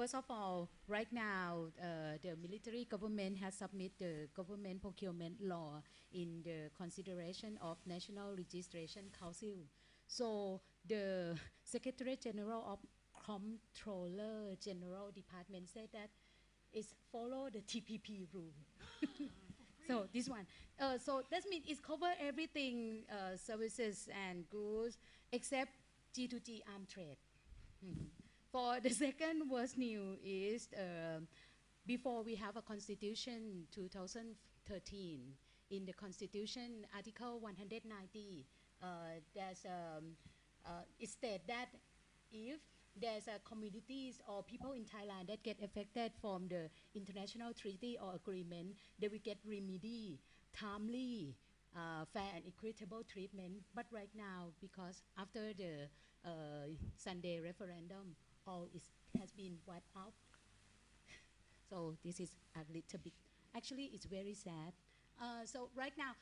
first of all, right now, the military government has submitted the government procurement law in the consideration of National Registration Council. So the Secretary General of Comptroller General Department said that it's follow the TPP rule. So this one. So that means it's cover everything, services and goods, except G2G arm trade. For the second worst news is before we have a constitution 2013, in the constitution article 190, it states that if there's communities or people in Thailand that get affected from the international treaty or agreement, they will get remedy, timely, fair and equitable treatment. But right now, because after the Sunday referendum, all has been wiped out. So this is a little bit, actually it's very sad. So right now,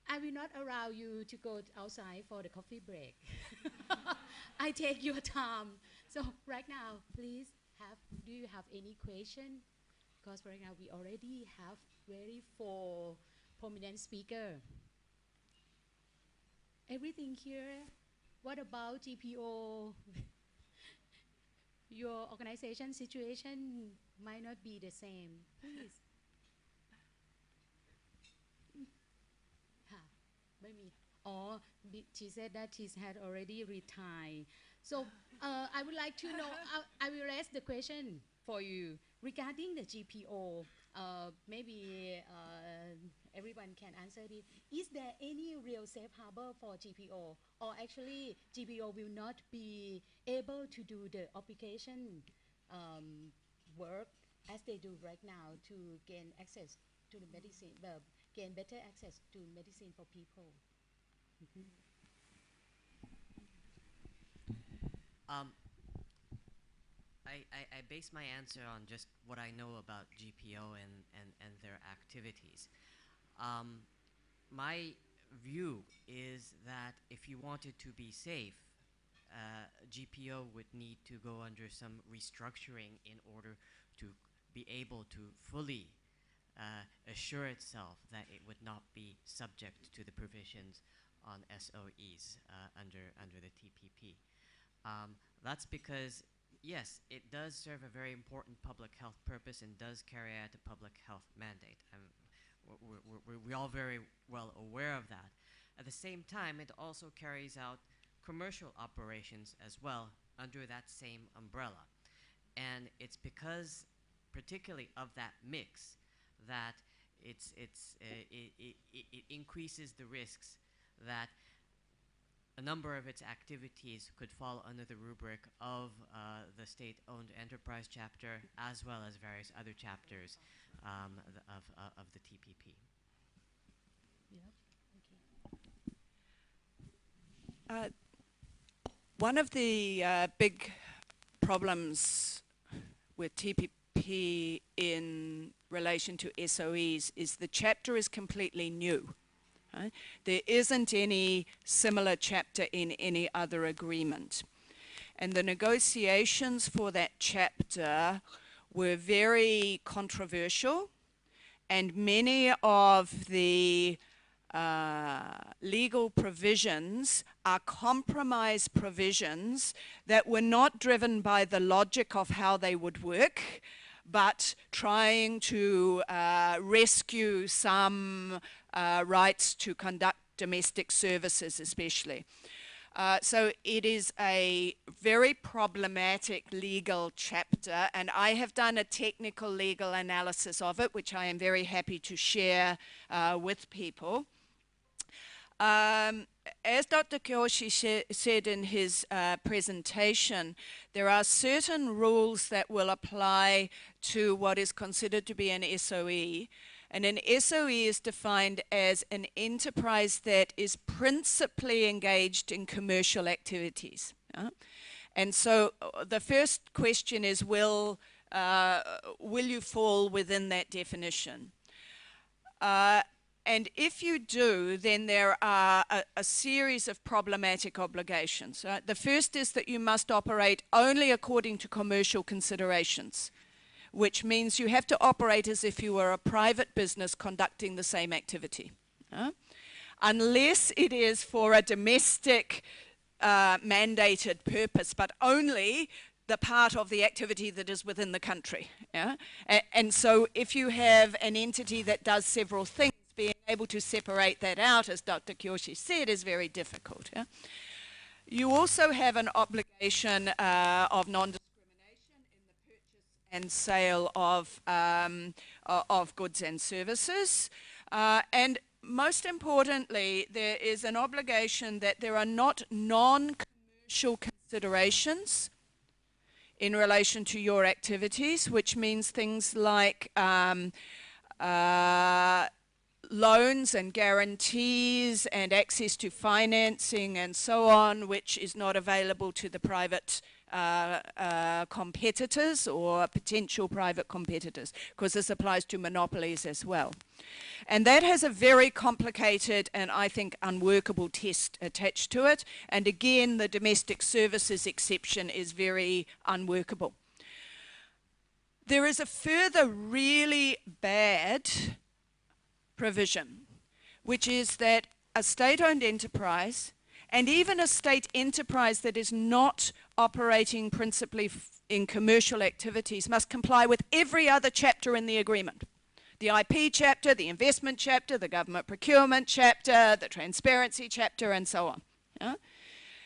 I will not allow you to go outside for the coffee break. I take your time. So right now, please do you have any question? Because right now we already have very 4 prominent speakers. Everything here, what about GPO? Your organization situation might not be the same. Please. She said that she had already retired. So I would like to know, I will raise the question for you regarding the GPO. Maybe everyone can answer it. Is there any real safe harbor for GPO? Or actually GPO will not be able to do the obligation work as they do right now to gain access to the medicine, gain better access to medicine for people? I base my answer on just what I know about GPO and their activities. My view is that if you wanted to be safe, GPO would need to go under some restructuring in order to be able to fully assure itself that it would not be subject to the provisions on SOEs under the TPP. That's because, yes, it does serve a very important public health purpose and does carry out a public health mandate. We're all very well aware of that. At the same time, it also carries out commercial operations as well under that same umbrella. And it's because, particularly of that mix, that it increases the risks that a number of its activities could fall under the rubric of the state-owned enterprise chapter, as well as various other chapters of the TPP. Yeah. Okay. One of the big problems with TPP in relation to SOEs is the chapter is completely new. Right? There isn't any similar chapter in any other agreement. And the negotiations for that chapter were very controversial, and many of the legal provisions are compromise provisions that were not driven by the logic of how they would work, but trying to rescue some rights to conduct domestic services especially. So it is a very problematic legal chapter, and I have done a technical legal analysis of it, which I am very happy to share with people. As Dr. Kyoshi said in his presentation, there are certain rules that will apply to what is considered to be an SOE. And an SOE is defined as an enterprise that is principally engaged in commercial activities. And so the first question is, will you fall within that definition? And And if you do, then there are a series of problematic obligations. The first is that you must operate only according to commercial considerations, which means you have to operate as if you were a private business conducting the same activity. Unless it is for a domestic mandated purpose, but only the part of the activity that is within the country. And so if you have an entity that does several things, being able to separate that out, as Dr. Kyoshi said, is very difficult. You also have an obligation of non-discrimination in the purchase and sale of goods and services. And most importantly, there is an obligation that there are not non-commercial considerations in relation to your activities, which means things like loans and guarantees and access to financing and so on, which is not available to the private competitors or potential private competitors, because this applies to monopolies as well. And that has a very complicated and I think unworkable test attached to it. And again, the domestic services exception is very unworkable. There is a further really bad provision, which is that a state-owned enterprise, and even a state enterprise that is not operating principally in commercial activities, must comply with every other chapter in the agreement. The IP chapter, the investment chapter, the government procurement chapter, the transparency chapter, and so on.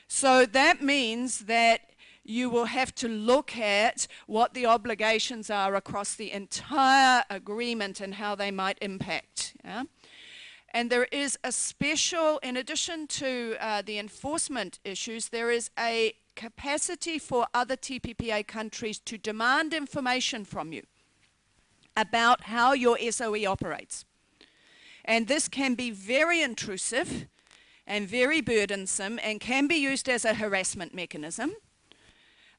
So that means that you will have to look at what the obligations are across the entire agreement and how they might impact. And there is a special, in addition to the enforcement issues, there is a capacity for other TPPA countries to demand information from you about how your SOE operates. And this can be very intrusive and very burdensome and can be used as a harassment mechanism.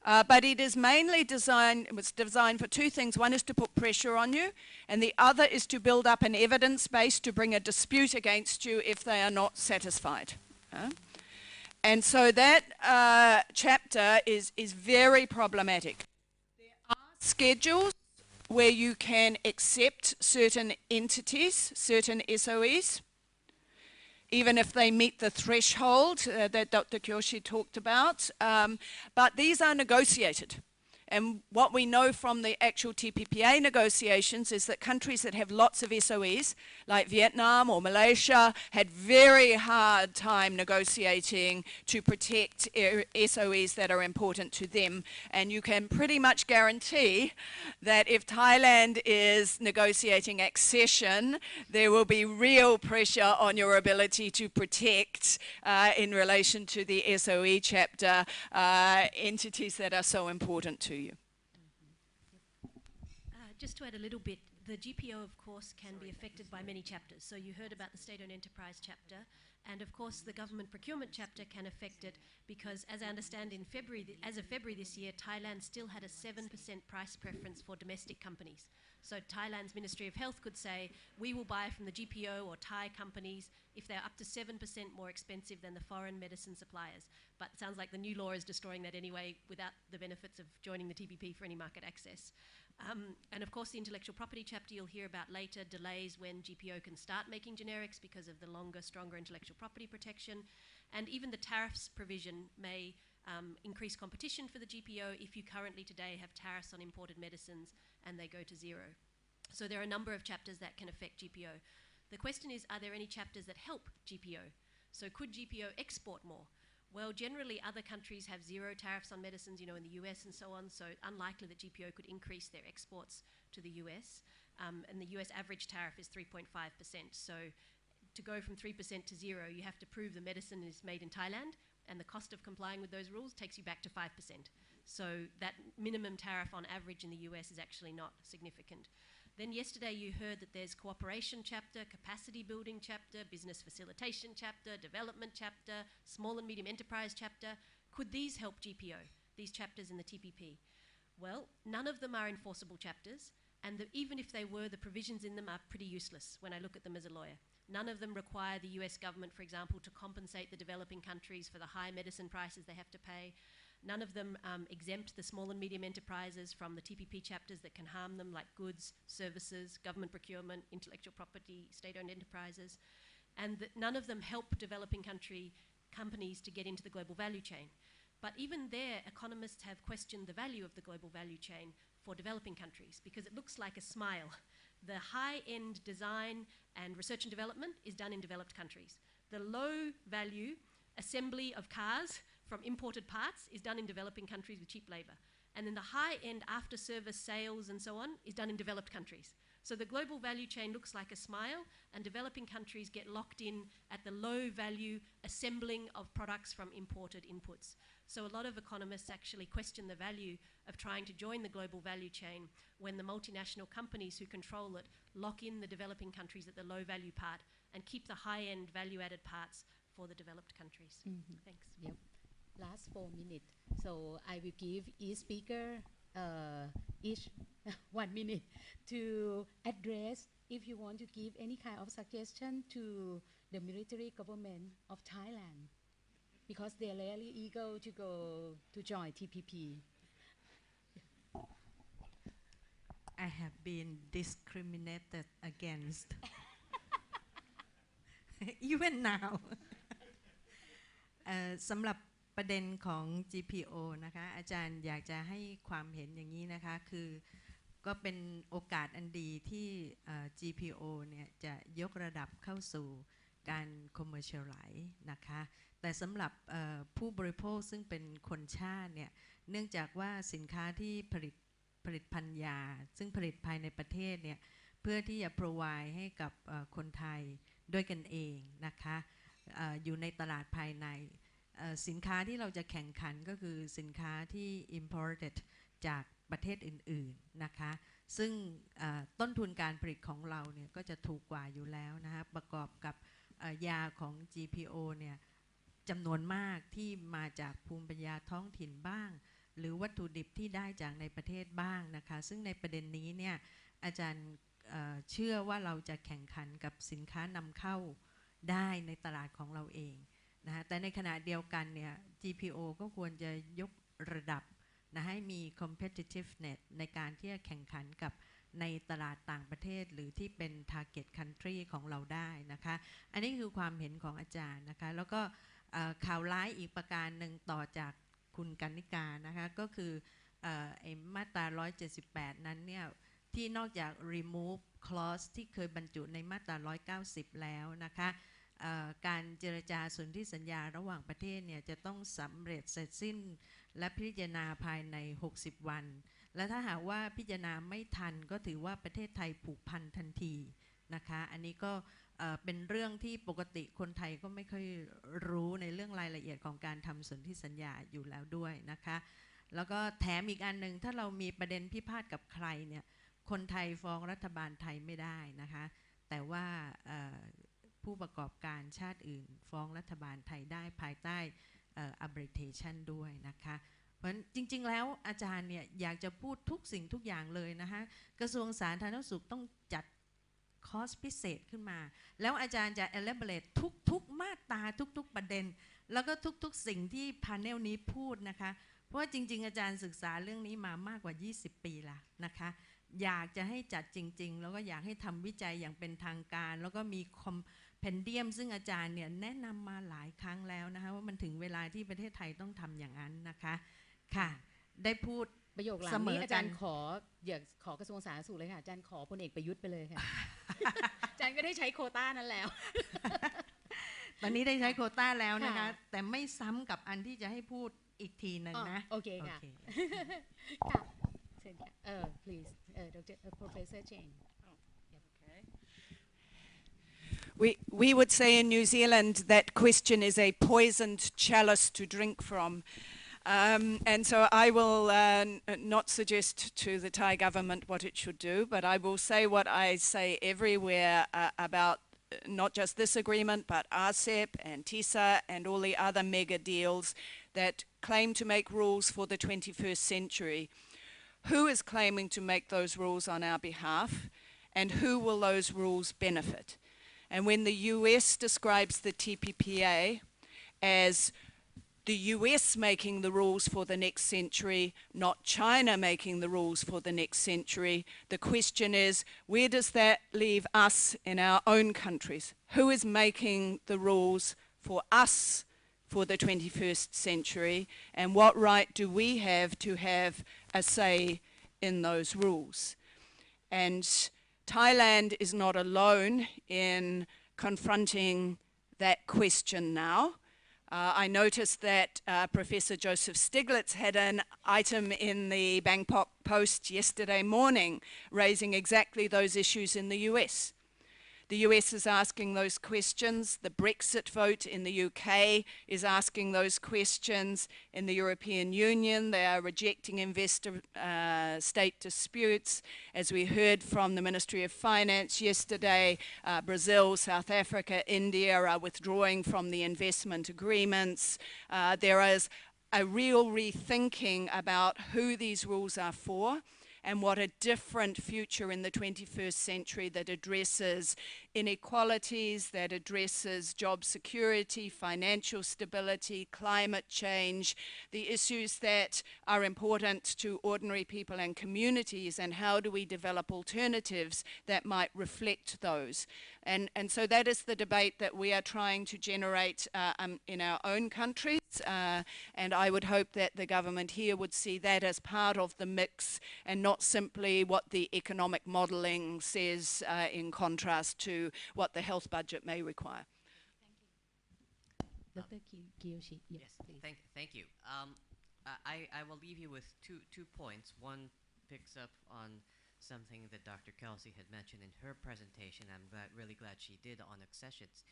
But it is mainly designed, it was designed for two things. One is to put pressure on you, and the other is to build up an evidence base to bring a dispute against you if they are not satisfied. And so that chapter is very problematic. There are schedules where you can accept certain entities, certain SOEs, even if they meet the threshold that Dr. Kyoshi talked about. But these are negotiated. And what we know from the actual TPPA negotiations is that countries that have lots of SOEs, like Vietnam or Malaysia, had very hard time negotiating to protect SOEs that are important to them. And you can pretty much guarantee that if Thailand is negotiating accession, there will be real pressure on your ability to protect, in relation to the SOE chapter, entities that are so important to you. Just to add a little bit, the GPO, of course, can be affected by many chapters. So you heard about the state-owned enterprise chapter, and of course the government procurement chapter can affect it because, as I understand, in February, as of February this year, Thailand still had a 7% price preference for domestic companies. So Thailand's Ministry of Health could say, we will buy from the GPO or Thai companies if they're up to 7% more expensive than the foreign medicine suppliers. But it sounds like the new law is destroying that anyway without the benefits of joining the TPP for any market access. And of course the intellectual property chapter you'll hear about later, delays when GPO can start making generics because of the longer, stronger intellectual property protection. And even the tariffs provision may increase competition for the GPO if you currently today have tariffs on imported medicines and they go to zero. So there are a number of chapters that can affect GPO. The question is, are there any chapters that help GPO? So could GPO export more? Well, generally other countries have zero tariffs on medicines, you know, in the US and so on, so unlikely that GPO could increase their exports to the US. And the US average tariff is 3.5%. So to go from 3% to zero, you have to prove the medicine is made in Thailand, and the cost of complying with those rules takes you back to 5%. So that minimum tariff on average in the US is actually not significant. Then yesterday you heard that there's cooperation chapter, capacity building chapter, business facilitation chapter, development chapter, small and medium enterprise chapter. Could these help GPO, these chapters in the TPP? Well, none of them are enforceable chapters, and even if they were, the provisions in them are pretty useless when I look at them as a lawyer. None of them require the US government, for example, to compensate the developing countries for the high medicine prices they have to pay. None of them exempt the small and medium enterprises from the TPP chapters that can harm them, like goods, services, government procurement, intellectual property, state-owned enterprises. And none of them help developing companies to get into the global value chain. But even there, economists have questioned the value of the global value chain for developing countries because it looks like a smile. The high-end design and research and development is done in developed countries. The low-value assembly of cars from imported parts is done in developing countries with cheap labor. And then the high-end after-service sales and so on is done in developed countries. So the global value chain looks like a smile, and developing countries get locked in at the low-value assembling of products from imported inputs. So a lot of economists actually question the value of trying to join the global value chain when the multinational companies who control it lock in the developing countries at the low-value part and keep the high-end value-added parts for the developed countries. Thanks. Yep. Last 4 minutes. So I will give each speaker each 1 minute to address if you want to give any kind of suggestion to the military government of Thailand, because they are really eager to go to join TPP. I have been discriminated against even now สำหรับประเด็นของ GPO นะคะอาจารย์อยากจะให้ความเห็นอย่างนี้นะคะคือก็เป็นโอกาสอันดีที่ GPO เนี่ยจะยกระดับเข้าสู่การ commercialize นะคะแต่สำหรับผู้บริโภคซึ่งเป็นคนชาติเนี่ยเนื่องจากว่าสินค้าที่ผลิตภัณฑ์ยาซึ่งผลิตภายในประเทศเนี่ยเพื่อที่จะ provide ให้กับคนไทยด้วยกันเองนะคะอยู่ในตลาดภายในสินค้าที่เราจะแข่งขันก็คือสินค้าที่ imported จากประเทศอื่นๆนะคะซึ่งต้นทุนการผลิตของเราเนี่ยก็จะถูกกว่าอยู่แล้วนะคะประกอบกับยาของ GPO เนี่ยจำนวนมากที่มาจากภูมิปัญญาท้องถิ่นบ้างหรือวัตถุดิบที่ได้จากในประเทศบ้างนะคะซึ่งในประเด็นนี้เนี่ยอาจารย์เชื่อว่าเราจะแข่งขันกับสินค้านำเข้าได้ในตลาดของเราเองนะแต่ในขณะเดียวกันเนี่ย GPO ก็ควรจะยกระดับนะให้มี competitiveness ในการที่จะแข่งขันกับในตลาดต่างประเทศหรือที่เป็น target country ของเราได้นะคะอันนี้คือความเห็นของอาจารย์นะคะแล้วก็ข่าวร้ายอีกประการหนึ่งต่อจากคุณกนิกานะคะก็คือมาตรา178นั้นเนี่ยที่นอกจาก remove clause ที่เคยบรรจุในมาตรา190แล้วนะคะการเจรจาสนธิสัญญาระหว่างประเทศเนี่ยจะต้องสำเร็จเสร็จสิ้นและพิจารณาภายใน60วันและถ้าหากว่าพิจารณาไม่ทันก็ถือว่าประเทศไทยผูกพันทันทีนะคะอันนี้ก็เป็นเรื่องที่ปกติคนไทยก็ไม่ค่อยรู้ในเรื่องรายละเอียดของการทำสนธิสัญญาอยู่แล้วด้วยนะคะแล้วก็แถมอีกอันหนึ่งถ้าเรามีประเด็นพิพาทกับใครเนี่ยคนไทยฟ้องรัฐบาลไทยไม่ได้นะคะแต่ว่าผู้ประกอบการชาติอื่นฟ้องรัฐบาลไทยได้ภายใต้ arbitration ด้วยนะคะเพราะฉะนั้นจริงๆแล้วอาจารย์เนี่ยอยากจะพูดทุกสิ่งทุกอย่างเลยนะคะกระทรวงสาธารณสุขต้องจัดคอร์สพิเศษขึ้นมาแล้วอาจารย์จะ elaborate ทุกมาตราทุกประเด็นแล้วก็ทุกสิ่งที่พาเนลนี้พูดนะคะเพราะว่าจริงๆอาจารย์ศึกษาเรื่องนี้มามากกว่า20ปีละนะคะอยากจะให้จัดจริงๆแล้วก็อยากให้ทำวิจัยอย่างเป็นทางการแล้วก็มีคอมเพนเดียมซึ่งอาจารย์เนี่ยแนะนำมาหลายครั้งแล้วนะคะว่ามันถึงเวลาที่ประเทศไทยต้องทำอย่างนั้นนะคะค่ะได้พูดประโยคหลังนี้อาจารย์ขอกระทรวงสาธารณสุขเลยค่ะอาจารย์ขอพลเอกประยุทธ์ไปเลยค่ะ อาจารย์ก็ได้ใช้โควต้านั้นแล้ว ตอนนี้ได้ใช้โควต้าแล้วนะคะแต่ไม่ซ้ำกับอันที่จะให้พูดอีกทีนึงนะโอเคค่ะค่ะเชิญค่ะplease Dr. Professor Jane We would say in New Zealand that question is a poisoned chalice to drink from. And so I will not suggest to the Thai government what it should do, but I will say what I say everywhere about not just this agreement, but RCEP and TISA and all the other mega deals that claim to make rules for the 21st century. Who is claiming to make those rules on our behalf, and who will those rules benefit? And when the US describes the TPPA as the US making the rules for the next century, not China making the rules for the next century, the question is, where does that leave us in our own countries? Who is making the rules for us for the 21st century, and what right do we have to have a say in those rules? And Thailand is not alone in confronting that question now. I noticed that Professor Joseph Stiglitz had an item in the Bangkok Post yesterday morning raising exactly those issues in the US. The US is asking those questions. The Brexit vote in the UK is asking those questions. In the European Union, they are rejecting investor-state disputes. As we heard from the Ministry of Finance yesterday, Brazil, South Africa, India are withdrawing from the investment agreements. There is a real rethinking about who these rules are for, and what a different future in the 21st century that addresses inequalities, that addresses job security, financial stability, climate change, the issues that are important to ordinary people and communities, and how do we develop alternatives that might reflect those. And so that is the debate that we are trying to generate in our own countries, and I would hope that the government here would see that as part of the mix and not simply what the economic modelling says in contrast to what the health budget may require. Dr. Kiyoshi, yes, please. Thank you. I will leave you with two points. One picks up on something that Dr. Kelsey had mentioned in her presentation. I'm really glad she did on accessions.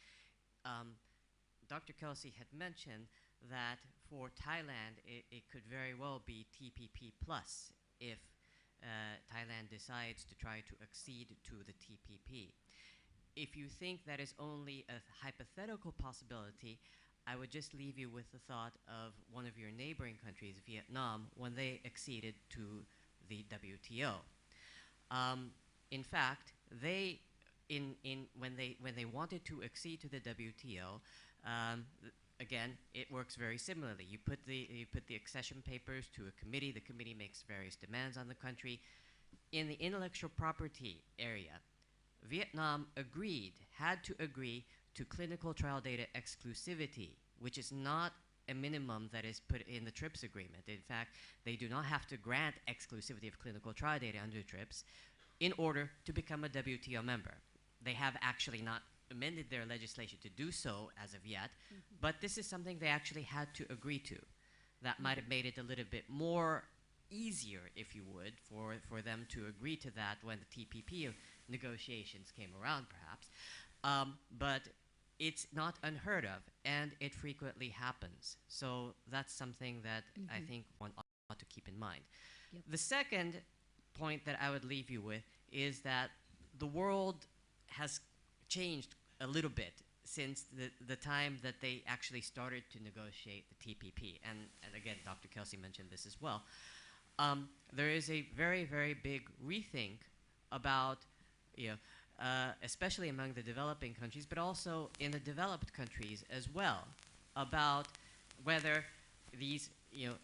Dr. Kelsey had mentioned that for Thailand, it could very well be TPP plus if Thailand decides to try to accede to the TPP. If you think that is only a hypothetical possibility, I would just leave you with the thought of one of your neighboring countries, Vietnam, when they acceded to the WTO. In fact, when they wanted to accede to the WTO, again, it works very similarly. You put the accession papers to a committee. The committee makes various demands on the country. In the intellectual property area, Vietnam had to agree to clinical trial data exclusivity, which is not a minimum that is put in the TRIPS agreement. In fact, they do not have to grant exclusivity of clinical trial data under TRIPS in order to become a WTO member. They have actually not amended their legislation to do so as of yet, but this is something they actually had to agree to. That might have made it a little bit more easier, if you would, for them to agree to that when the TPP negotiations came around, perhaps. But it's not unheard of, and it frequently happens. So that's something that I think one ought to keep in mind. Yep. The second point that I would leave you with is that the world has changed a little bit since the time that they actually started to negotiate the TPP. And again, Dr. Kelsey mentioned this as well. There is a very, very big rethink about, especially among the developing countries, but also in the developed countries as well, about whether these,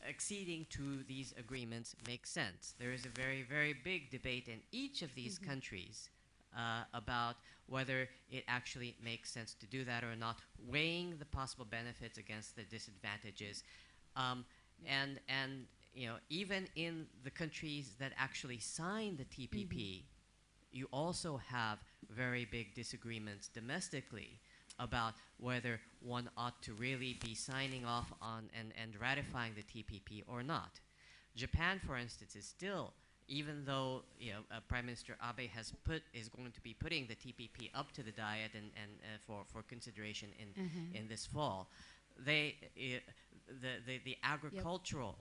acceding to these agreements makes sense. There is a very, very big debate in each of these countries about whether it actually makes sense to do that or not, weighing the possible benefits against the disadvantages. And even in the countries that actually signed the TPP, you also have very big disagreements domestically about whether one ought to really be signing off on and ratifying the TPP or not. Japan, for instance, is still, even though Prime Minister Abe is going to be putting the TPP up to the Diet and for consideration in this fall, the agricultural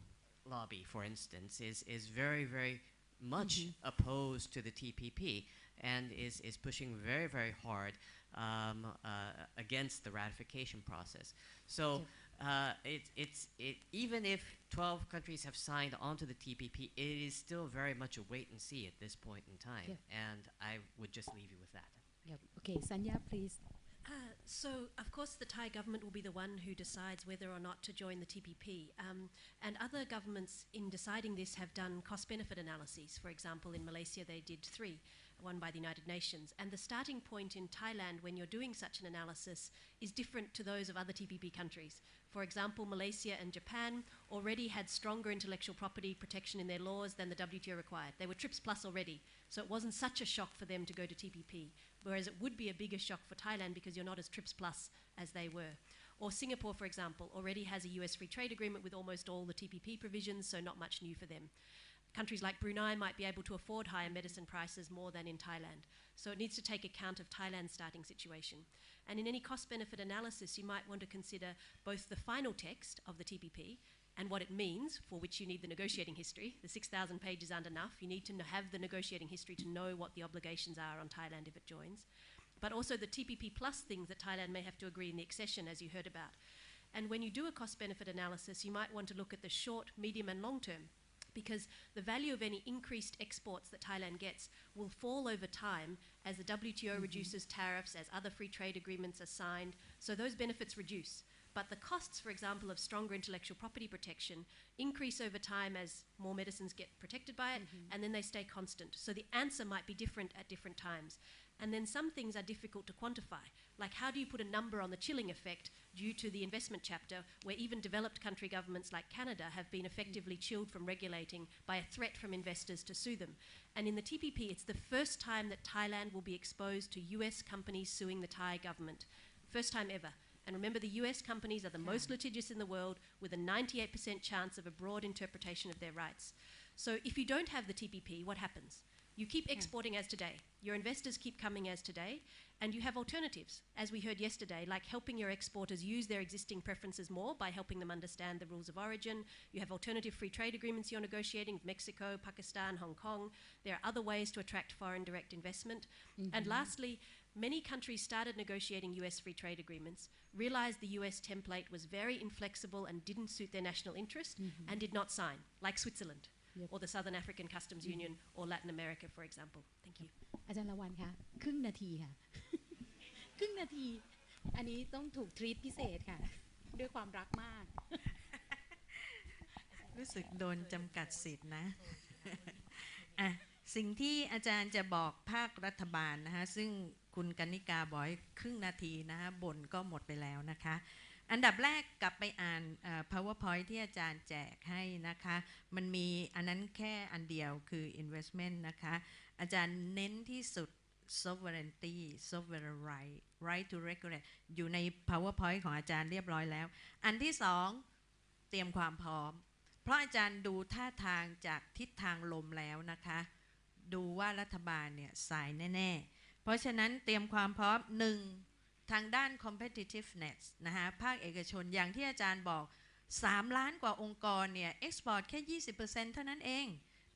lobby, for instance, is very, very much opposed to the TPP and is pushing very, very hard against the ratification process. So even if 12 countries have signed onto the TPP, it is still very much a wait and see at this point in time. And I would just leave you with that. Okay, Sanya, please. So, of course, the Thai government will be the one who decides whether or not to join the TPP. And other governments in deciding this have done cost-benefit analyses. For example, in Malaysia, they did 3, one by the United Nations. And the starting point in Thailand when you're doing such an analysis is different to those of other TPP countries. For example, Malaysia and Japan already had stronger intellectual property protection in their laws than the WTO required. They were TRIPS plus already, so it wasn't such a shock for them to go to TPP, whereas it would be a bigger shock for Thailand because you're not as TRIPS plus as they were. Or Singapore, for example, already has a US free trade agreement with almost all the TPP provisions, so not much new for them. Countries like Brunei might be able to afford higher medicine prices more than in Thailand. So it needs to take account of Thailand's starting situation. And in any cost-benefit analysis, you might want to consider both the final text of the TPP and what it means, for which you need the negotiating history. The 6,000 pages aren't enough. You need to have the negotiating history to know what the obligations are on Thailand if it joins. But also the TPP plus things that Thailand may have to agree in the accession, as you heard about. And when you do a cost-benefit analysis, you might want to look at the short, medium and long term, because the value of any increased exports that Thailand gets will fall over time as the WTO reduces tariffs, as other free trade agreements are signed, so those benefits reduce. But the costs, for example, of stronger intellectual property protection increase over time as more medicines get protected by it, and then they stay constant. So the answer might be different at different times. And then some things are difficult to quantify, like how do you put a number on the chilling effect due to the investment chapter, where even developed country governments like Canada have been effectively chilled from regulating by a threat from investors to sue them. And in the TPP, it's the first time that Thailand will be exposed to US companies suing the Thai government. First time ever. And remember, the US companies are the most litigious in the world, with a 98% chance of a broad interpretation of their rights. So if you don't have the TPP, what happens? You keep exporting as today. Your investors keep coming as today, and you have alternatives, as we heard yesterday, like helping your exporters use their existing preferences more by helping them understand the rules of origin. You have alternative free trade agreements you're negotiating with Mexico, Pakistan, Hong Kong. There are other ways to attract foreign direct investment. And lastly, many countries started negotiating US free trade agreements, realized the US template was very inflexible and didn't suit their national interest, and did not sign, like Switzerland. Or the Southern African Customs Union, or Latin America, for example. Thank you. อาจารย์ละวันคะครึ่งนาทีค่ะ ครึ่งนาที อันนี้ต้องถูกทรีตพิเศษค่ะ ด้วยความรักมาก รู้สึกโดนจำกัดสิทธินะ สิ่งที่อาจารย์จะบอกภาครัฐบาลนะคะซึ่งคุณกนิกาบอกครึ่งนาทีนะคะบ่นก็หมดไปแล้วนะคะอันดับแรกกลับไปอ่านPowerPoint ที่อาจารย์แจกให้นะคะมันมีอันนั้นแค่อันเดียวคือ investment นะคะอาจารย์เน้นที่สุด sovereignty sovereign right to regulate อยู่ใน PowerPoint ของอาจารย์เรียบร้อยแล้วอันที่สองเตรียมความพร้อมเพราะอาจารย์ดูท่าทางจากทิศทางลมแล้วนะคะดูว่ารัฐบาลเนี่ยสายแน่ๆเพราะฉะนั้นเตรียมความพร้อม1ทางด้าน competitiveness นะคะภาคเอกชนอย่างที่อาจารย์บอก3ล้านกว่าองค์กรเนี่ย export แค่ 20% เท่านั้นเอง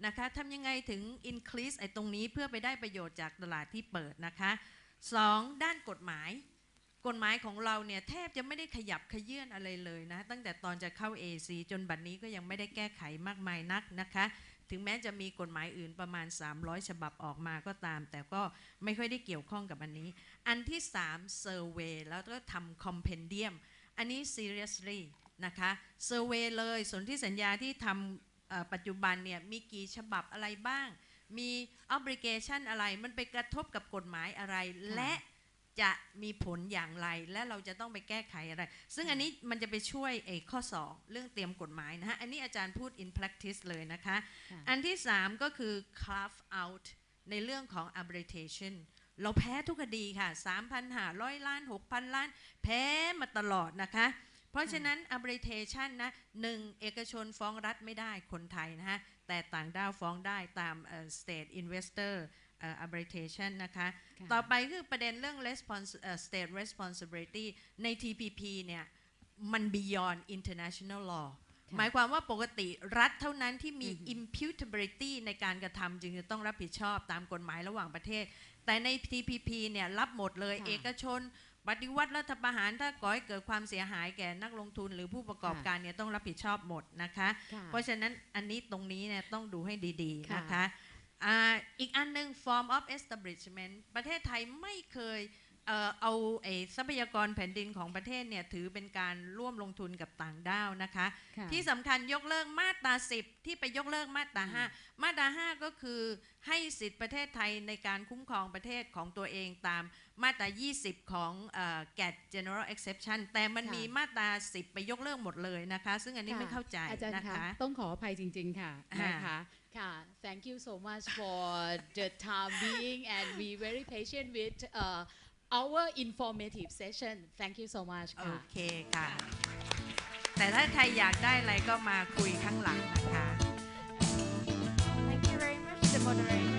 นะคะทำยังไงถึง increase ไอ้ตรงนี้เพื่อไปได้ประโยชน์จากตลาดที่เปิดนะคะ2ด้านกฎหมายของเราเนี่ยแทบจะไม่ได้ขยับขยื่นอะไรเลยนะตั้งแต่ตอนจะเข้า AC จนบัดนี้ก็ยังไม่ได้แก้ไขมากมายนักนะคะถึงแม้จะมีกฎหมายอื่นประมาณ300ฉบับออกมาก็ตามแต่ก็ไม่ค่อยได้เกี่ยวข้องกับอันนี้อันที่3 survey แล้วก็ทำ compendium อันนี้ seriously นะคะ survey เลยสนธิสัญญาที่ทำปัจจุบันเนี่ยมีกี่ฉบับอะไรบ้างมี obligation อะไรมันไปกระทบกับกฎหมายอะไรและจะมีผลอย่างไรและเราจะต้องไปแก้ไขอะไรซึ่งอันนี้มันจะไปช่วยข้อ2เรื่องเตรียมกฎหมายนะฮะอันนี้อาจารย์พูด in practice เลยนะคะอันที่3ก็คือ carve out ในเรื่องของ arbitration เราแพ้ทุกคดีค่ะ 3,500 ล้าน 6,000 ล้านแพ้มาตลอดนะคะเพราะฉะนั้น arbitration นะ1เอกชนฟ้องรัฐไม่ได้คนไทยนะฮะแต่ต่างด้าวฟ้องได้ตามstate investor arbitration นะคะต่อไปคือประเด็นเรื่อง state responsibility ใน TPP เนี่ยมัน beyond international law หมายความว่าปกติรัฐเท่านั้นที่มี imputability ในการกระทำจึงจะต้องรับผิดชอบตามกฎหมายระหว่างประเทศแต่ใน TPP เนี่ยรับหมดเลยเอกชนปฏิวัติรัฐประหารถ้าก่อให้เกิดความเสียหายแก่นักลงทุนหรือผู้ประกอบการเนี่ยต้องรับผิดชอบหมดนะคะเพราะฉะนั้นอันนี้ตรงนี้เนี่ยต้องดูให้ดีๆนะคะ อีกอันหนึ่ง form of establishment ประเทศไทยไม่เคยเอาทรัพยากรแผ่นดินของประเทศเนี่ยถือเป็นการร่วมลงทุนกับต่างด้าวนะคะที่สำคัญยกเลิกมาตรา10ที่ไปยกเลิกมาตรา5มาตรา5ก็คือให้สิทธิประเทศไทยในการคุ้มครองประเทศของตัวเองตามมาตรา20ของGATT General Exception แต่มันมีมาตรา10ไปยกเลิกหมดเลยนะคะซึ่งอันนี้ไม่เข้าใจนะคะต้องขออภัยจริงๆค่ะนะคะค่ะ thank you so much for the time being and be very patient with our informative session thank you so much โอเคค่ะแต่ถ้าใครอยากได้อะไรก็มาคุยข้างหลังนะคะ Thank you very much the moderator